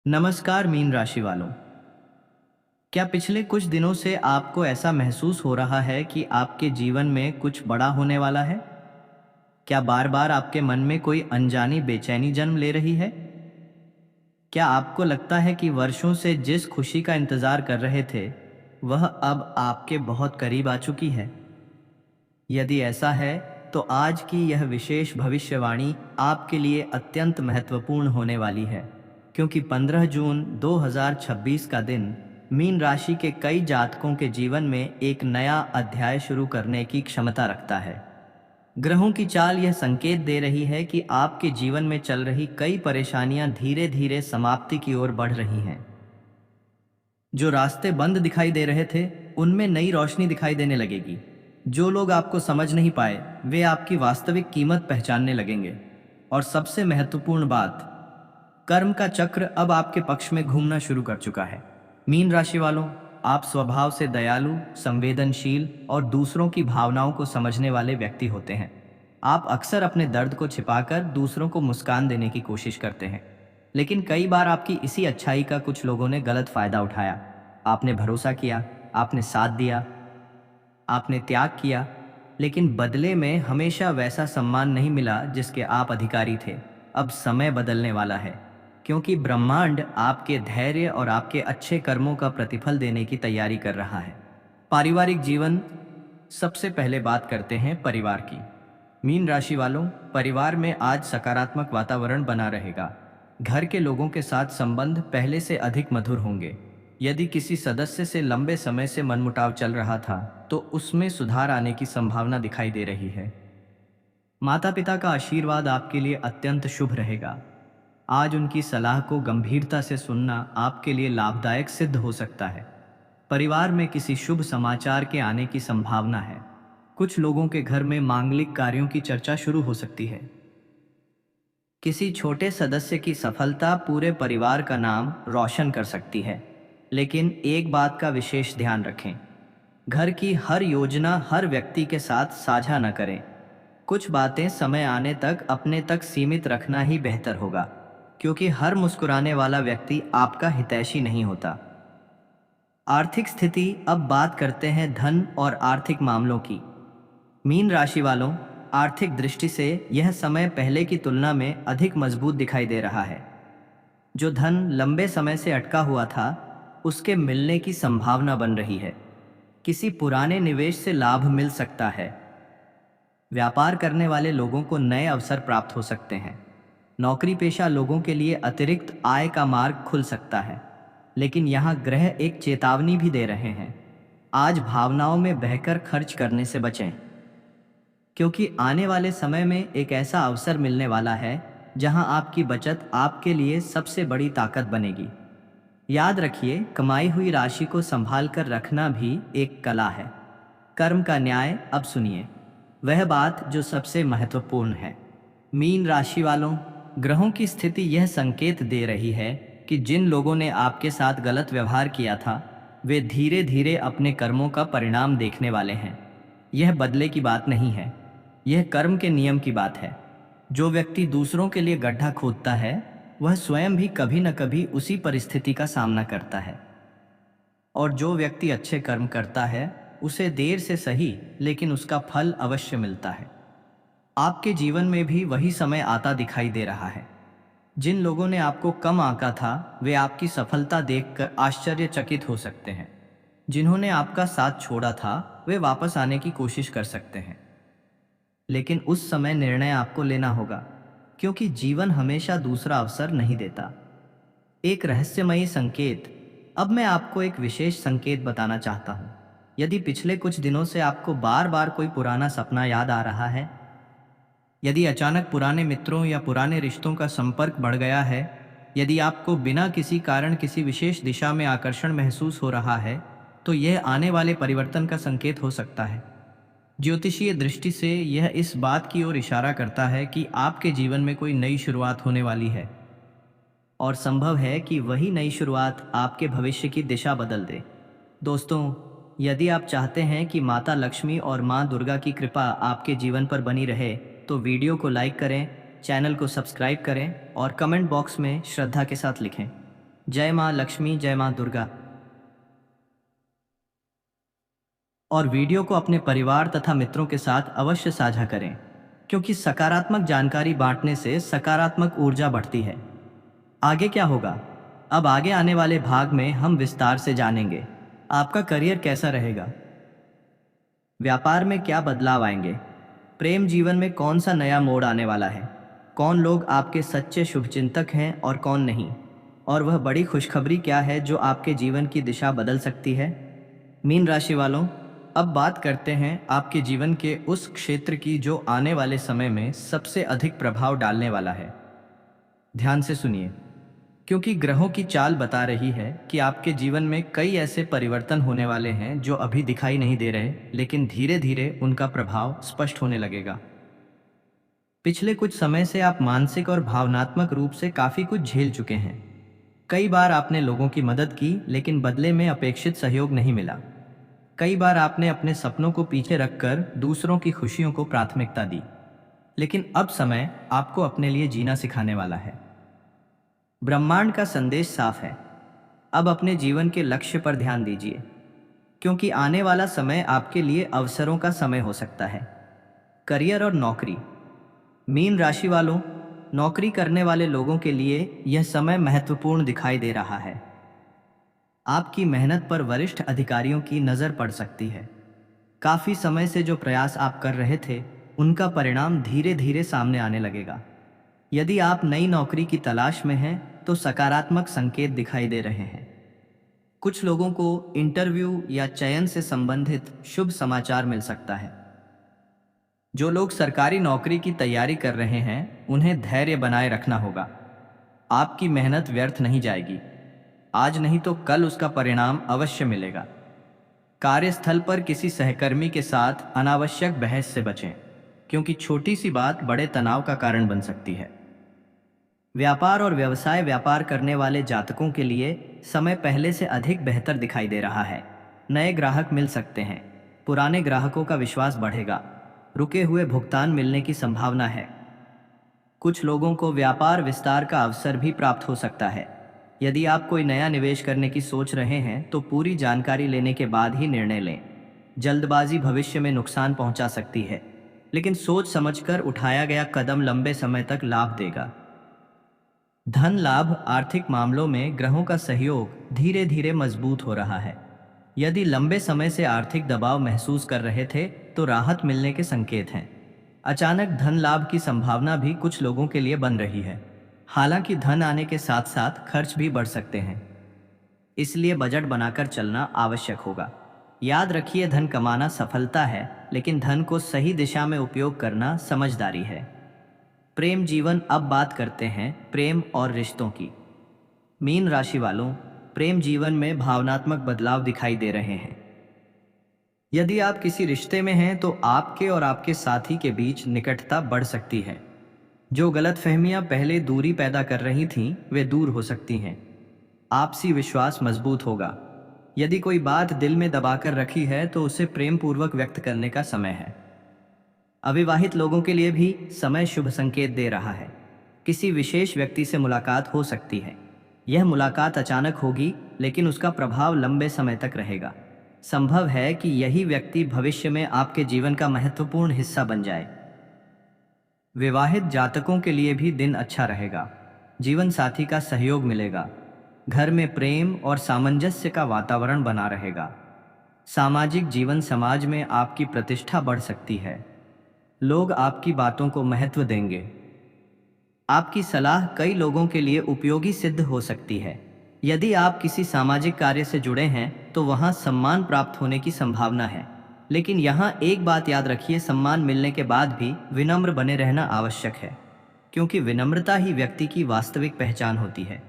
नमस्कार मीन राशि वालों। क्या पिछले कुछ दिनों से आपको ऐसा महसूस हो रहा है कि आपके जीवन में कुछ बड़ा होने वाला है? क्या बार बार आपके मन में कोई अनजानी बेचैनी जन्म ले रही है? क्या आपको लगता है कि वर्षों से जिस खुशी का इंतजार कर रहे थे वह अब आपके बहुत करीब आ चुकी है? यदि ऐसा है तो आज की यह विशेष भविष्यवाणी आपके लिए अत्यंत महत्वपूर्ण होने वाली है, क्योंकि 15 जून 2026 का दिन मीन राशि के कई जातकों के जीवन में एक नया अध्याय शुरू करने की क्षमता रखता है। ग्रहों की चाल यह संकेत दे रही है कि आपके जीवन में चल रही कई परेशानियां धीरे धीरे समाप्ति की ओर बढ़ रही हैं। जो रास्ते बंद दिखाई दे रहे थे उनमें नई रोशनी दिखाई देने लगेगी। जो लोग आपको समझ नहीं पाए वे आपकी वास्तविक कीमत पहचानने लगेंगे। और सबसे महत्वपूर्ण बात, कर्म का चक्र अब आपके पक्ष में घूमना शुरू कर चुका है। मीन राशि वालों, आप स्वभाव से दयालु, संवेदनशील और दूसरों की भावनाओं को समझने वाले व्यक्ति होते हैं। आप अक्सर अपने दर्द को छिपाकर दूसरों को मुस्कान देने की कोशिश करते हैं, लेकिन कई बार आपकी इसी अच्छाई का कुछ लोगों ने गलत फायदा उठाया। आपने भरोसा किया, आपने साथ दिया, आपने त्याग किया, लेकिन बदले में हमेशा वैसा सम्मान नहीं मिला जिसके आप अधिकारी थे। अब समय बदलने वाला है, क्योंकि ब्रह्मांड आपके धैर्य और आपके अच्छे कर्मों का प्रतिफल देने की तैयारी कर रहा है। पारिवारिक जीवन, सबसे पहले बात करते हैं परिवार की। मीन राशि वालों, परिवार में आज सकारात्मक वातावरण बना रहेगा। घर के लोगों के साथ संबंध पहले से अधिक मधुर होंगे। यदि किसी सदस्य से लंबे समय से मनमुटाव चल रहा था तो उसमें सुधार आने की संभावना दिखाई दे रही है। माता पिता का आशीर्वाद आपके लिए अत्यंत शुभ रहेगा। आज उनकी सलाह को गंभीरता से सुनना आपके लिए लाभदायक सिद्ध हो सकता है। परिवार में किसी शुभ समाचार के आने की संभावना है। कुछ लोगों के घर में मांगलिक कार्यों की चर्चा शुरू हो सकती है। किसी छोटे सदस्य की सफलता पूरे परिवार का नाम रोशन कर सकती है। लेकिन एक बात का विशेष ध्यान रखें, घर की हर योजना हर व्यक्ति के साथ साझा न करें। कुछ बातें समय आने तक अपने तक सीमित रखना ही बेहतर होगा, क्योंकि हर मुस्कुराने वाला व्यक्ति आपका हितैषी नहीं होता। आर्थिक स्थिति, अब बात करते हैं धन और आर्थिक मामलों की। मीन राशि वालों, आर्थिक दृष्टि से यह समय पहले की तुलना में अधिक मजबूत दिखाई दे रहा है। जो धन लंबे समय से अटका हुआ था उसके मिलने की संभावना बन रही है। किसी पुराने निवेश से लाभ मिल सकता है। व्यापार करने वाले लोगों को नए अवसर प्राप्त हो सकते हैं। नौकरी पेशा लोगों के लिए अतिरिक्त आय का मार्ग खुल सकता है। लेकिन यहाँ ग्रह एक चेतावनी भी दे रहे हैं। आज भावनाओं में बहकर खर्च करने से बचें, क्योंकि आने वाले समय में एक ऐसा अवसर मिलने वाला है जहां आपकी बचत आपके लिए सबसे बड़ी ताकत बनेगी। याद रखिए, कमाई हुई राशि को संभाल कर रखना भी एक कला है। कर्म का न्याय, अब सुनिए वह बात जो सबसे महत्वपूर्ण है। मीन राशि वालों, ग्रहों की स्थिति यह संकेत दे रही है कि जिन लोगों ने आपके साथ गलत व्यवहार किया था वे धीरे धीरे अपने कर्मों का परिणाम देखने वाले हैं। यह बदले की बात नहीं है, यह कर्म के नियम की बात है। जो व्यक्ति दूसरों के लिए गड्ढा खोदता है वह स्वयं भी कभी न कभी उसी परिस्थिति का सामना करता है। और जो व्यक्ति अच्छे कर्म करता है उसे देर से सही लेकिन उसका फल अवश्य मिलता है। आपके जीवन में भी वही समय आता दिखाई दे रहा है। जिन लोगों ने आपको कम आंका था वे आपकी सफलता देखकर आश्चर्यचकित हो सकते हैं। जिन्होंने आपका साथ छोड़ा था वे वापस आने की कोशिश कर सकते हैं। लेकिन उस समय निर्णय आपको लेना होगा, क्योंकि जीवन हमेशा दूसरा अवसर नहीं देता। एक रहस्यमयी संकेत, अब मैं आपको एक विशेष संकेत बताना चाहता हूँ। यदि पिछले कुछ दिनों से आपको बार बार कोई पुराना सपना याद आ रहा है, यदि अचानक पुराने मित्रों या पुराने रिश्तों का संपर्क बढ़ गया है, यदि आपको बिना किसी कारण किसी विशेष दिशा में आकर्षण महसूस हो रहा है, तो यह आने वाले परिवर्तन का संकेत हो सकता है। ज्योतिषीय दृष्टि से यह इस बात की ओर इशारा करता है कि आपके जीवन में कोई नई शुरुआत होने वाली है, और संभव है कि वही नई शुरुआत आपके भविष्य की दिशा बदल दे। दोस्तों, यदि आप चाहते हैं कि माता लक्ष्मी और माँ दुर्गा की कृपा आपके जीवन पर बनी रहे तो वीडियो को लाइक करें, चैनल को सब्सक्राइब करें और कमेंट बॉक्स में श्रद्धा के साथ लिखें। जय माँ लक्ष्मी, जय माँ दुर्गा। और वीडियो को अपने परिवार तथा मित्रों के साथ अवश्य साझा करें, क्योंकि सकारात्मक जानकारी बांटने से सकारात्मक ऊर्जा बढ़ती है। आगे क्या होगा? अब आगे आने वाले भाग में हम विस्तार से जानेंगे। आपका करियर कैसा रहेगा? व्यापार में क्या बदलाव आएंगे? प्रेम जीवन में कौन सा नया मोड़ आने वाला है? कौन लोग आपके सच्चे शुभचिंतक हैं और कौन नहीं? और वह बड़ी खुशखबरी क्या है जो आपके जीवन की दिशा बदल सकती है? मीन राशि वालों, अब बात करते हैं आपके जीवन के उस क्षेत्र की जो आने वाले समय में सबसे अधिक प्रभाव डालने वाला है। ध्यान से सुनिए, क्योंकि ग्रहों की चाल बता रही है कि आपके जीवन में कई ऐसे परिवर्तन होने वाले हैं जो अभी दिखाई नहीं दे रहे, लेकिन धीरे धीरे उनका प्रभाव स्पष्ट होने लगेगा। पिछले कुछ समय से आप मानसिक और भावनात्मक रूप से काफी कुछ झेल चुके हैं। कई बार आपने लोगों की मदद की, लेकिन बदले में अपेक्षित सहयोग नहीं मिला। कई बार आपने अपने सपनों को पीछे रखकर दूसरों की खुशियों को प्राथमिकता दी। लेकिन अब समय आपको अपने लिए जीना सिखाने वाला है। ब्रह्मांड का संदेश साफ है। अब अपने जीवन के लक्ष्य पर ध्यान दीजिए, क्योंकि आने वाला समय आपके लिए अवसरों का समय हो सकता है। करियर और नौकरी। मीन राशि वालों, नौकरी करने वाले लोगों के लिए यह समय महत्वपूर्ण दिखाई दे रहा है। आपकी मेहनत पर वरिष्ठ अधिकारियों की नज़र पड़ सकती है। काफ़ी समय से जो प्रयास आप कर रहे थे, उनका परिणाम धीरे धीरे सामने आने लगेगा। यदि आप नई नौकरी की तलाश में हैं, तो सकारात्मक संकेत दिखाई दे रहे हैं। कुछ लोगों को इंटरव्यू या चयन से संबंधित शुभ समाचार मिल सकता है। जो लोग सरकारी नौकरी की तैयारी कर रहे हैं, उन्हें धैर्य बनाए रखना होगा। आपकी मेहनत व्यर्थ नहीं जाएगी। आज नहीं तो कल उसका परिणाम अवश्य मिलेगा। कार्यस्थल पर किसी सहकर्मी के साथ अनावश्यक बहस से बचें, क्योंकि छोटी सी बात बड़े तनाव का कारण बन सकती है। व्यापार और व्यवसाय। व्यापार करने वाले जातकों के लिए समय पहले से अधिक बेहतर दिखाई दे रहा है। नए ग्राहक मिल सकते हैं। पुराने ग्राहकों का विश्वास बढ़ेगा। रुके हुए भुगतान मिलने की संभावना है। कुछ लोगों को व्यापार विस्तार का अवसर भी प्राप्त हो सकता है। यदि आप कोई नया निवेश करने की सोच रहे हैं, तो पूरी जानकारी लेने के बाद ही निर्णय लें। जल्दबाजी भविष्य में नुकसान पहुंचा सकती है, लेकिन सोच समझकर उठाया गया कदम लंबे समय तक लाभ देगा। धन लाभ। आर्थिक मामलों में ग्रहों का सहयोग धीरे धीरे मजबूत हो रहा है। यदि लंबे समय से आर्थिक दबाव महसूस कर रहे थे, तो राहत मिलने के संकेत हैं। अचानक धन लाभ की संभावना भी कुछ लोगों के लिए बन रही है। हालांकि धन आने के साथ साथ खर्च भी बढ़ सकते हैं, इसलिए बजट बनाकर चलना आवश्यक होगा। याद रखिए, धन कमाना सफलता है, लेकिन धन को सही दिशा में उपयोग करना समझदारी है। प्रेम जीवन। अब बात करते हैं प्रेम और रिश्तों की। मीन राशि वालों, प्रेम जीवन में भावनात्मक बदलाव दिखाई दे रहे हैं। यदि आप किसी रिश्ते में हैं, तो आपके और आपके साथी के बीच निकटता बढ़ सकती है। जो गलतफहमियां पहले दूरी पैदा कर रही थीं, वे दूर हो सकती हैं। आपसी विश्वास मजबूत होगा। यदि कोई बात दिल में दबाकर रखी है, तो उसे प्रेम पूर्वक व्यक्त करने का समय है। अविवाहित लोगों के लिए भी समय शुभ संकेत दे रहा है। किसी विशेष व्यक्ति से मुलाकात हो सकती है। यह मुलाकात अचानक होगी, लेकिन उसका प्रभाव लंबे समय तक रहेगा। संभव है कि यही व्यक्ति भविष्य में आपके जीवन का महत्वपूर्ण हिस्सा बन जाए। विवाहित जातकों के लिए भी दिन अच्छा रहेगा। जीवन साथी का सहयोग मिलेगा। घर में प्रेम और सामंजस्य का वातावरण बना रहेगा। सामाजिक जीवन। समाज में आपकी प्रतिष्ठा बढ़ सकती है। लोग आपकी बातों को महत्व देंगे। आपकी सलाह कई लोगों के लिए उपयोगी सिद्ध हो सकती है। यदि आप किसी सामाजिक कार्य से जुड़े हैं, तो वहां सम्मान प्राप्त होने की संभावना है। लेकिन यहाँ एक बात याद रखिए, सम्मान मिलने के बाद भी विनम्र बने रहना आवश्यक है, क्योंकि विनम्रता ही व्यक्ति की वास्तविक पहचान होती है।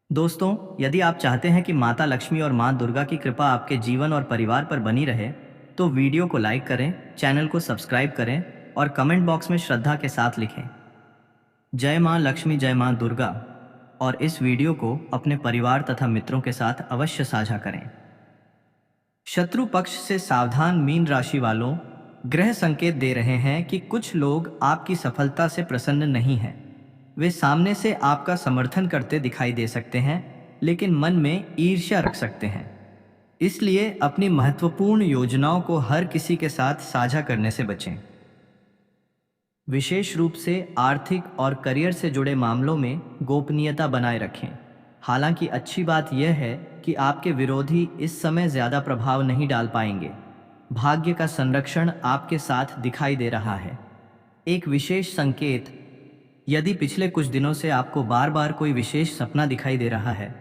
दोस्तों, यदि आप चाहते हैं कि माता लक्ष्मी और मां दुर्गा की कृपा आपके जीवन और परिवार पर बनी रहे, तो वीडियो को लाइक करें, चैनल को सब्सक्राइब करें और कमेंट बॉक्स में श्रद्धा के साथ लिखें, जय मां लक्ष्मी, जय मां दुर्गा। और इस वीडियो को अपने परिवार तथा मित्रों के साथ अवश्य साझा करें। शत्रु पक्ष से सावधान। मीन राशि वालों, ग्रह संकेत दे रहे हैं कि कुछ लोग आपकी सफलता से प्रसन्न नहीं हैं। वे सामने से आपका समर्थन करते दिखाई दे सकते हैं, लेकिन मन में ईर्ष्या रख सकते हैं। इसलिए अपनी महत्वपूर्ण योजनाओं को हर किसी के साथ साझा करने से बचें। विशेष रूप से आर्थिक और करियर से जुड़े मामलों में गोपनीयता बनाए रखें। हालांकि अच्छी बात यह है कि आपके विरोधी इस समय ज़्यादा प्रभाव नहीं डाल पाएंगे। भाग्य का संरक्षण आपके साथ दिखाई दे रहा है। एक विशेष संकेत, यदि पिछले कुछ दिनों से आपको बार बार कोई विशेष सपना दिखाई दे रहा है,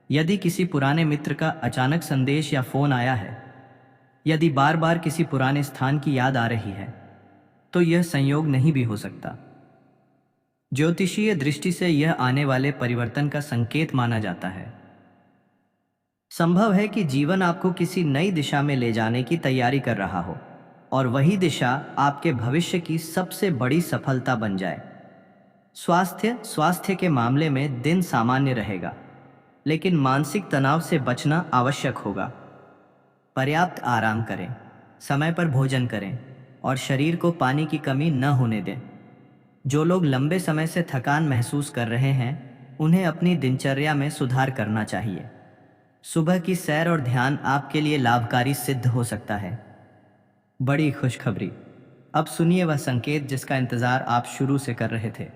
यदि किसी पुराने मित्र का अचानक संदेश या फोन आया है, यदि बार बार किसी पुराने स्थान की याद आ रही है, तो यह संयोग नहीं भी हो सकता। ज्योतिषीय दृष्टि से यह आने वाले परिवर्तन का संकेत माना जाता है। संभव है कि जीवन आपको किसी नई दिशा में ले जाने की तैयारी कर रहा हो और वही दिशा आपके भविष्य की सबसे बड़ी सफलता बन जाए। स्वास्थ्य के मामले में दिन सामान्य रहेगा, लेकिन मानसिक तनाव से बचना आवश्यक होगा। पर्याप्त आराम करें, समय पर भोजन करें और शरीर को पानी की कमी न होने दें। जो लोग लंबे समय से थकान महसूस कर रहे हैं, उन्हें अपनी दिनचर्या में सुधार करना चाहिए। सुबह की सैर और ध्यान आपके लिए लाभकारी सिद्ध हो सकता है। बड़ी खुशखबरी, अब सुनिए वह संकेत जिसका इंतजार आप शुरू से कर रहे थे।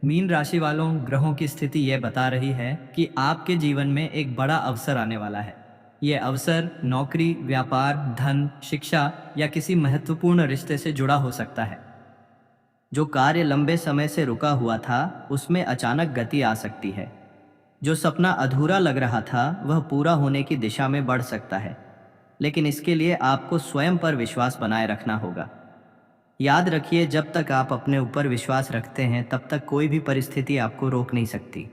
मीन राशि वालों, ग्रहों की स्थिति यह बता रही है कि आपके जीवन में एक बड़ा अवसर आने वाला है। यह अवसर नौकरी, व्यापार, धन, शिक्षा या किसी महत्वपूर्ण रिश्ते से जुड़ा हो सकता है। जो कार्य लंबे समय से रुका हुआ था, उसमें अचानक गति आ सकती है। जो सपना अधूरा लग रहा था, वह पूरा होने की दिशा में बढ़ सकता है, लेकिन इसके लिए आपको स्वयं पर विश्वास बनाए रखना होगा। याद रखिए, जब तक आप अपने ऊपर विश्वास रखते हैं, तब तक कोई भी परिस्थिति आपको रोक नहीं सकती।